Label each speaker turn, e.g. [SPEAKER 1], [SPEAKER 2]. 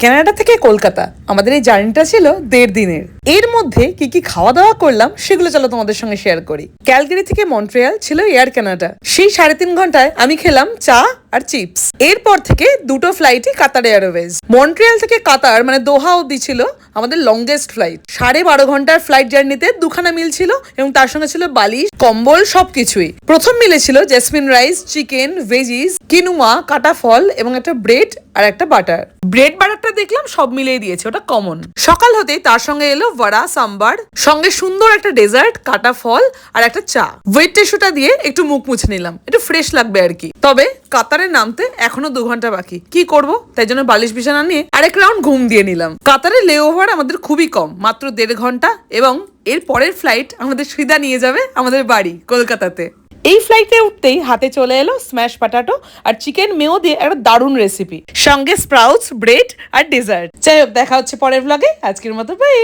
[SPEAKER 1] Canada থেকে কলকাতা আমাদের এই জার্নিটা ছিল 1.5 দিনের। এর মধ্যে কি কি খাওয়া দাওয়া করলাম সেগুলো চলো তোমাদের সঙ্গে শেয়ার করি। ক্যালগারি থেকে মন্ট্রিয়াল ছিল এয়ার কানাডা। সেই 3.5 ঘন্টায় আমি খেলাম চা আর চিপস। এরপর থেকে দুটো ফ্লাইটই কাতার এয়ারওয়েজ। মন্ট্রিয়াল থেকে কাতার মানে দোহা অব্দি ছিল আমাদের লংগেস্ট ফ্লাইট। 12.5 ঘন্টার ফ্লাইট জার্নিতে দুখানা মিল ছিল এবং তার সঙ্গে ছিল বালিশ, কম্বল, সবকিছুই। প্রথম মিলে ছিল জেসমিন রাইস, চিকেন, ভেজিস, কিনুয়া, কাটা ফল এবং একটা ব্রেড আর একটা বাটার। ব্রেড বাটারটা দেখলাম সব মিলিয়ে দিয়েছে, ওটা কমন। সকাল হতেই তার সঙ্গে এলো বড়া, সাম্বার, সঙ্গে সুন্দর একটা ডেজার্ট, কাটা ফল আর একটা চা। ওয়েট টিস্যুটা দিয়ে একটু মুখ মুছে নিলাম, একটু ফ্রেশ লাগবে আর কি। তবে কাতারে নামতে এখনো 2 ঘন্টা বাকি। কি করব, তাই জন্য বালিশ বিছানা নিয়ে আরেক রাউন্ড ঘুম দিয়ে নিলাম। কাতারে লেওভার আমাদের খুবই কম, মাত্র 1.5 ঘন্টা, এবং এর পরের ফ্লাইট আমাদের সিধা নিয়ে যাবে আমাদের বাড়ি কলকাতাতে। এই ফ্লাইটে উঠতেই হাতে চলে এলো স্ম্যাশ পটাটো আর চিকেন মেয়ো দিয়ে একটা দারুণ রেসিপি, সঙ্গে স্প্রাউটস, ব্রেড আর ডেজার্ট। যাই হোক, দেখা হচ্ছে পরের ব্লগে। আজকের মতো বাই।